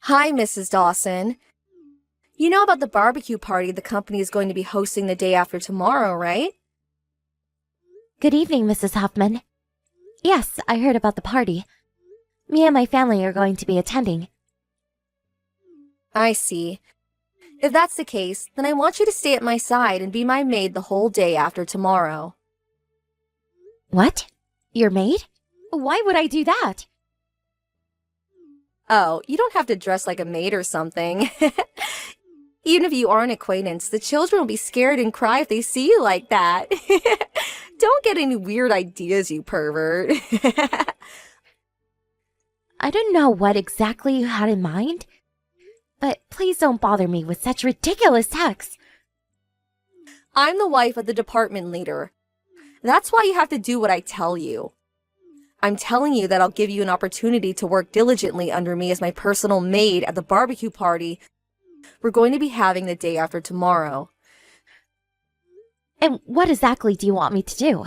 Hi, Mrs. Dawson. You know about the barbecue party the company is going to be hosting the day after tomorrow, right? Good evening, Mrs. Huffman. Yes, I heard about the party. Me and my family are going to be attending. I see. If that's the case, then I want you to stay at my side and be my maid the whole day after tomorrow. What? Your maid? Why would I do that? Oh, you don't have to dress like a maid or something. Even if you are an acquaintance, the children will be scared and cry if they see you like that. Don't get any weird ideas, you pervert. I don't know what exactly you had in mind, but please don't bother me with such ridiculous texts. I'm the wife of the department leader. That's why you have to do what I tell you. I'm telling you that I'll give you an opportunity to work diligently under me as my personal maid at the barbecue party we're going to be having the day after tomorrow. And what exactly do you want me to do?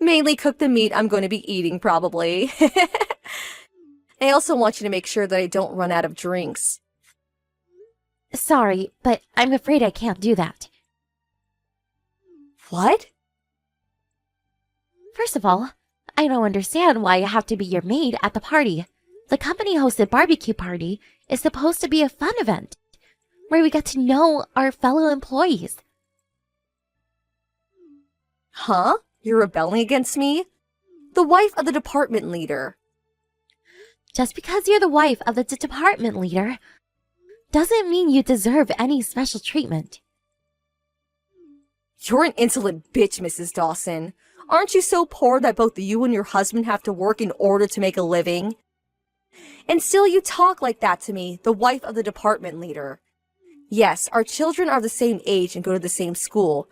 Mainly cook the meat I'm going to be eating, probably. I also want you to make sure that I don't run out of drinks. Sorry, but I'm afraid I can't do that. What? First of all, I don't understand why I have to be your maid at the party. The company-hosted barbecue party is supposed to be a fun event, where we get to know our fellow employees. Huh? You're rebelling against me? The wife of the department leader. Just because you're the wife of the department leader doesn't mean you deserve any special treatment. You're an insolent bitch, Mrs. Dawson. Aren't you so poor that both you and your husband have to work in order to make a living? And still you talk like that to me, the wife of the department leader. Yes, our children are the same age and go to the same school,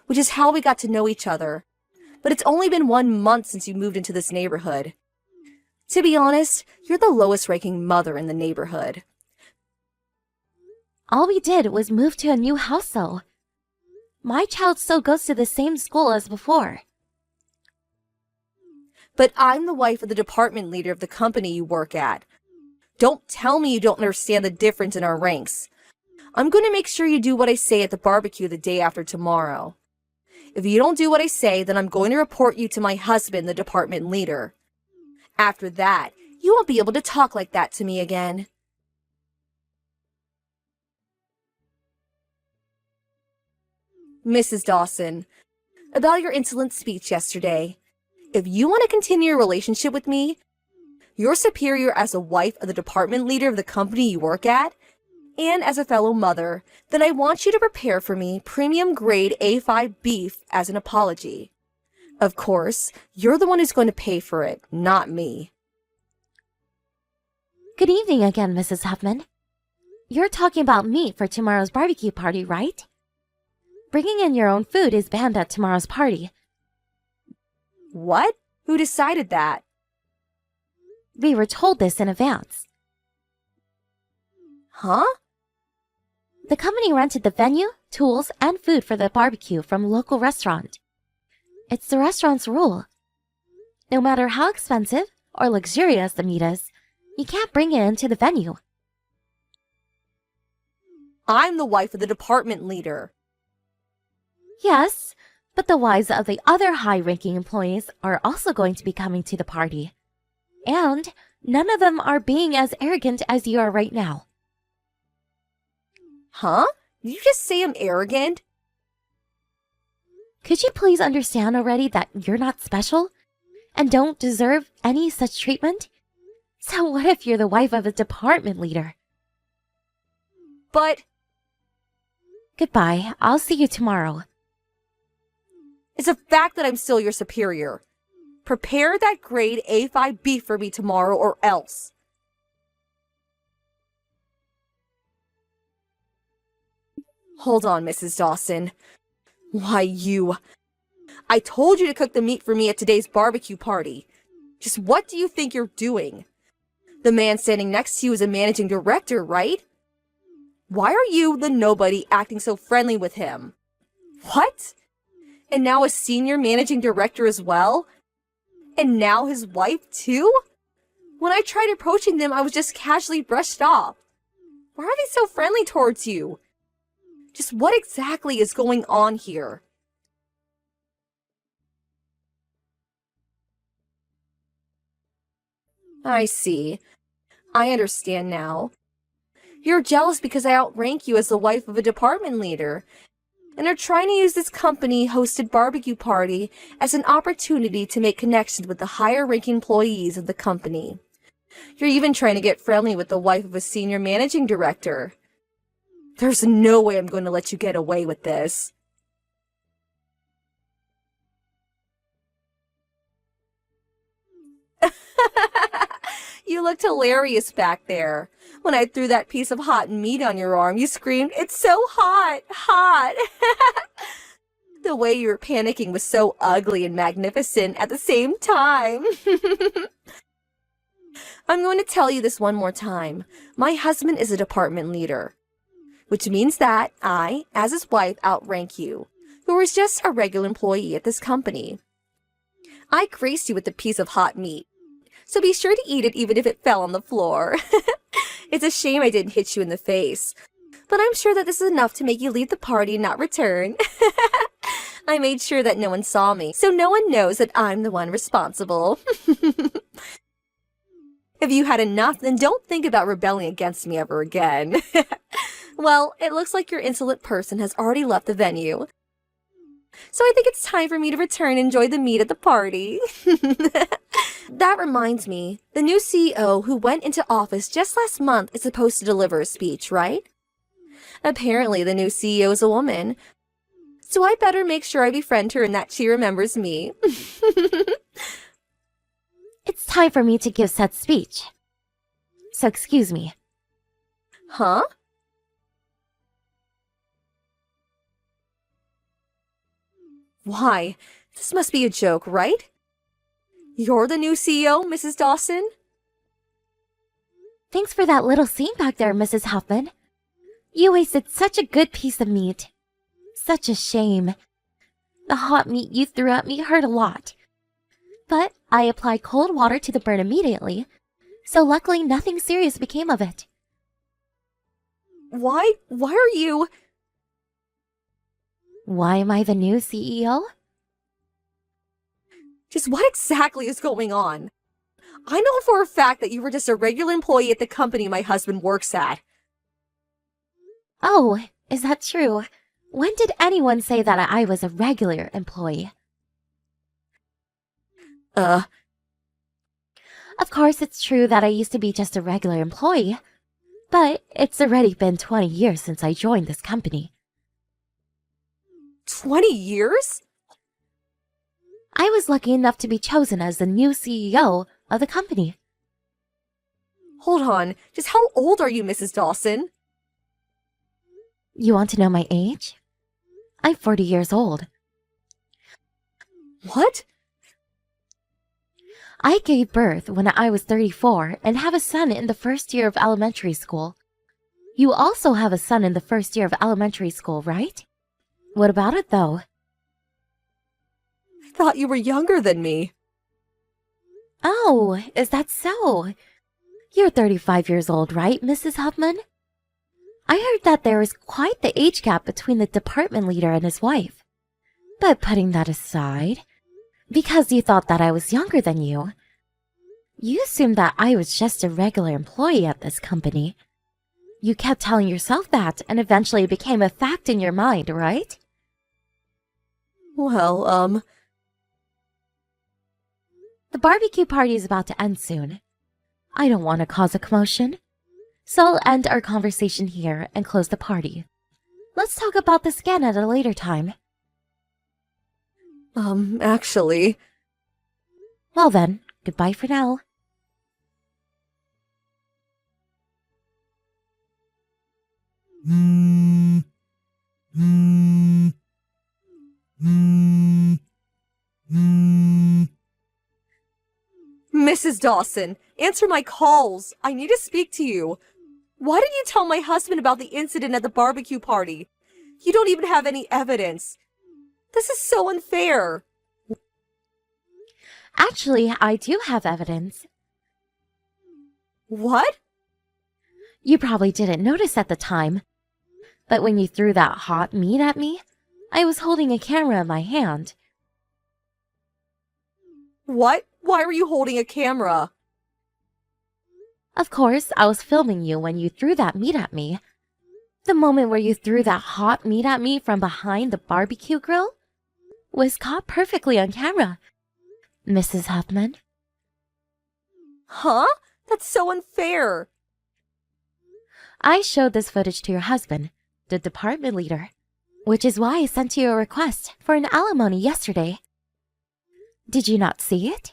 which is how we got to know each other. But it's only been 1 month since you moved into this neighborhood. To be honest, you're the lowest-ranking mother in the neighborhood. All we did was move to a new house, though. My child still goes to the same school as before. But I'm the wife of the department leader of the company you work at. Don't tell me you don't understand the difference in our ranks. I'm going to make sure you do what I say at the barbecue the day after tomorrow. If you don't do what I say, then I'm going to report you to my husband, the department leader. After that, you won't be able to talk like that to me again. Mrs. Dawson, about your insolent speech yesterday. If you want to continue your relationship with me, your superior as a wife of the department leader of the company you work at, and as a fellow mother, then I want you to prepare for me premium grade A5 beef as an apology. Of course, you're the one who's going to pay for it, not me. Good evening again, Mrs. Huffman. You're talking about meat for tomorrow's barbecue party, right? Bringing in your own food is banned at tomorrow's party. What? Who decided that? We were told this in advance. Huh? The company rented the venue, tools, and food for the barbecue from a local restaurant. It's the restaurant's rule. No matter how expensive or luxurious the meat is, you can't bring it into the venue. I'm the wife of the department leader. Yes, but the wives of the other high-ranking employees are also going to be coming to the party. And none of them are being as arrogant as you are right now. Huh? Did you just say I'm arrogant? Could you please understand already that you're not special and don't deserve any such treatment? So what if you're the wife of a department leader? But... Goodbye. I'll see you tomorrow. It's a fact that I'm still your superior. Prepare that grade A5 beef for me tomorrow or else. Hold on, Mrs. Dawson. Why, you... I told you to cook the meat for me at today's barbecue party. Just what do you think you're doing? The man standing next to you is a managing director, right? Why are you, the nobody, acting so friendly with him? What? And now a senior managing director as well? And now his wife too? When I tried approaching them, I was just casually brushed off. Why are they so friendly towards you? Just what exactly is going on here? I see. I understand now. You're jealous because I outrank you as the wife of a department leader, and are trying to use this company-hosted barbecue party as an opportunity to make connections with the higher-ranking employees of the company. You're even trying to get friendly with the wife of a senior managing director. There's no way I'm going to let you get away with this. You looked hilarious back there. When I threw that piece of hot meat on your arm, you screamed, "It's so hot! Hot!" The way you were panicking was so ugly and magnificent at the same time. I'm going to tell you this one more time. My husband is a department leader, which means that I, as his wife, outrank you, who is just a regular employee at this company. I graced you with a piece of hot meat, so be sure to eat it even if it fell on the floor. It's a shame I didn't hit you in the face, but I'm sure that this is enough to make you leave the party and not return. I made sure that no one saw me, so no one knows that I'm the one responsible. If you had enough, then don't think about rebelling against me ever again. Well, it looks like your insolent person has already left the venue. So I think it's time for me to return and enjoy the meat at the party. That reminds me, the new CEO who went into office just last month is supposed to deliver a speech, right? Apparently the new CEO is a woman, so I better make sure I befriend her and that she remembers me. It's time for me to give said speech. So excuse me. Huh? Why? This must be a joke, right? You're the new CEO, Mrs. Dawson? Thanks for that little scene back there, Mrs. Huffman. You wasted such a good piece of meat. Such a shame. The hot meat you threw at me hurt a lot. But I applied cold water to the burn immediately, so luckily nothing serious became of it. Why are you... Why am I the new CEO? Just what exactly is going on? I know for a fact that you were just a regular employee at the company my husband works at. Oh, is that true? When did anyone say that I was a regular employee? Of course, it's true that I used to be just a regular employee, but it's already been 20 years since I joined this company. 20 years? I was lucky enough to be chosen as the new CEO of the company. Hold on, just how old are you, Mrs. Dawson? You want to know my age? I'm 40 years old. What? I gave birth when I was 34 and have a son in the first year of elementary school. You also have a son in the first year of elementary school, right? What about it, though? I thought you were younger than me. Oh, is that so? You're 35 years old, right, Mrs. Huffman? I heard that there is quite the age gap between the department leader and his wife. But putting that aside, because you thought that I was younger than you assumed that I was just a regular employee at this company. You kept telling yourself that, and eventually it became a fact in your mind, right? Well, The barbecue party is about to end soon. I don't want to cause a commotion, so I'll end our conversation here and close the party. Let's talk about this again at a later time. Actually... Well then, goodbye for now. Mrs. Dawson, answer my calls. I need to speak to you. Why didn't you tell my husband about the incident at the barbecue party? You don't even have any evidence. This is so unfair. Actually, I do have evidence. What? You probably didn't notice at the time, but when you threw that hot meat at me, I was holding a camera in my hand. What? Why were you holding a camera? Of course, I was filming you when you threw that meat at me. The moment where you threw that hot meat at me from behind the barbecue grill was caught perfectly on camera, Mrs. Huffman. Huh? That's so unfair. I showed this footage to your husband, the department leader, which is why I sent you a request for an alimony yesterday. Did you not see it?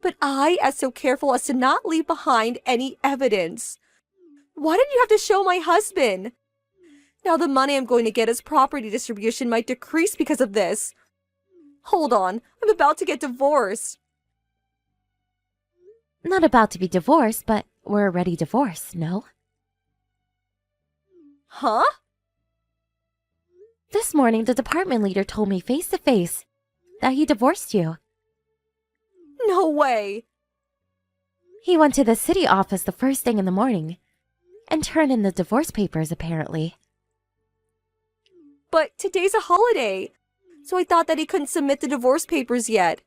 But I, as so careful as to not leave behind any evidence. Why did you have to show my husband? Now the money I'm going to get as property distribution might decrease because of this. Hold on, I'm about to get divorced. Not about to be divorced, but we're already divorced, no? Huh? This morning, the department leader told me face to face that he divorced you. No way. He went to the city office the first thing in the morning and turned in the divorce papers, apparently. But today's a holiday, so I thought that he couldn't submit the divorce papers yet.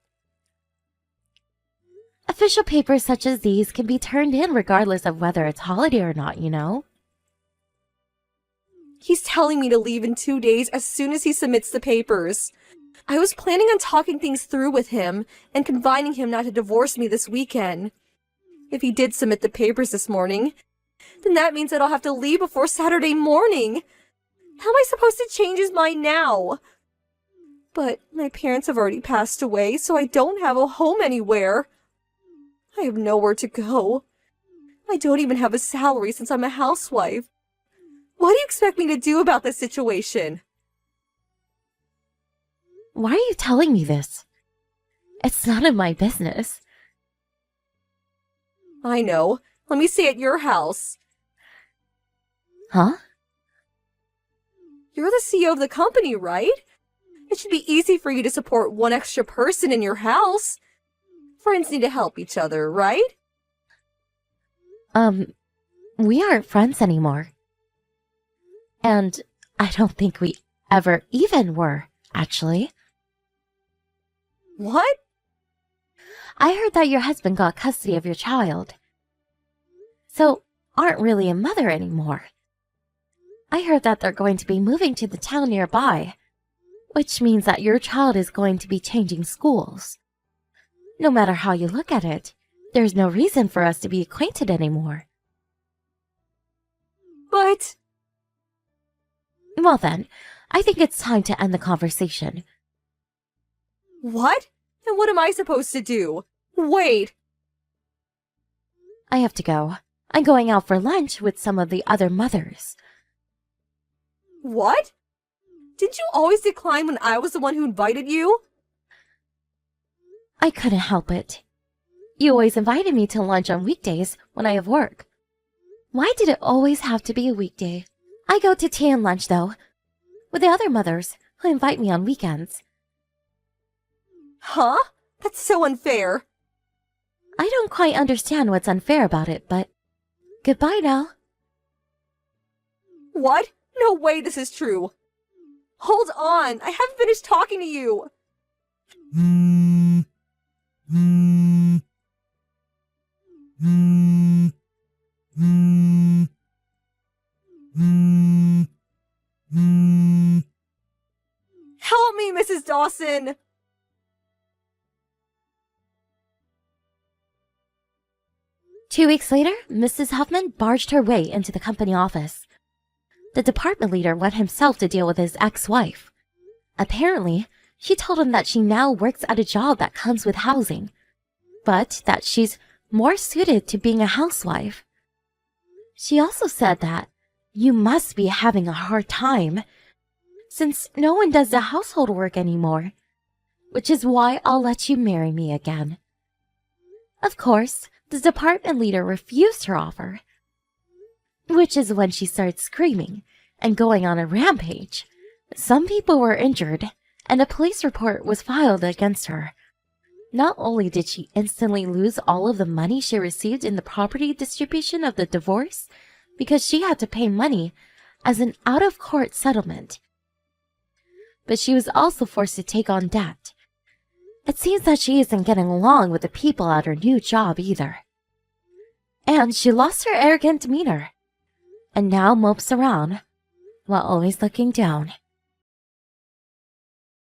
Official papers such as these can be turned in regardless of whether it's holiday or not, you know? He's telling me to leave in 2 days as soon as he submits the papers. I was planning on talking things through with him and convining him not to divorce me this weekend. If he did submit the papers this morning, then that means that I'll have to leave before Saturday morning. How am I supposed to change his mind now? But my parents have already passed away, so I don't have a home anywhere. I have nowhere to go. I don't even have a salary since I'm a housewife. What do you expect me to do about this situation? Why are you telling me this? It's none of my business. I know. Let me stay at your house. Huh? You're the CEO of the company, right? It should be easy for you to support one extra person in your house. Friends need to help each other, right? We aren't friends anymore. And I don't think we ever even were, actually. What? I heard that your husband got custody of your child. So, aren't really a mother anymore. I heard that they're going to be moving to the town nearby, which means that your child is going to be changing schools. No matter how you look at it, there's no reason for us to be acquainted anymore. But... Well then, I think it's time to end the conversation. What? And what am I supposed to do? Wait! I have to go. I'm going out for lunch with some of the other mothers. What? Didn't you always decline when I was the one who invited you? I couldn't help it. You always invited me to lunch on weekdays when I have work. Why did it always have to be a weekday? I go to tea and lunch, though, with the other mothers who invite me on weekends. Huh? That's so unfair. I don't quite understand what's unfair about it, but goodbye now. What? No way this is true. Hold on, I haven't finished talking to you. Help me, Mrs. Dawson! Two weeks later, Mrs. Huffman barged her way into the company office. The department leader went himself to deal with his ex-wife. Apparently, she told him that she now works at a job that comes with housing, but that she's more suited to being a housewife. She also said that you must be having a hard time, since no one does the household work anymore, which is why I'll let you marry me again. Of course, the department leader refused her offer, which is when she started screaming and going on a rampage. Some people were injured, and a police report was filed against her. Not only did she instantly lose all of the money she received in the property distribution of the divorce, because she had to pay money as an out-of-court settlement, but she was also forced to take on debt. It seems that she isn't getting along with the people at her new job either. And she lost her arrogant demeanor, and now mopes around while always looking down.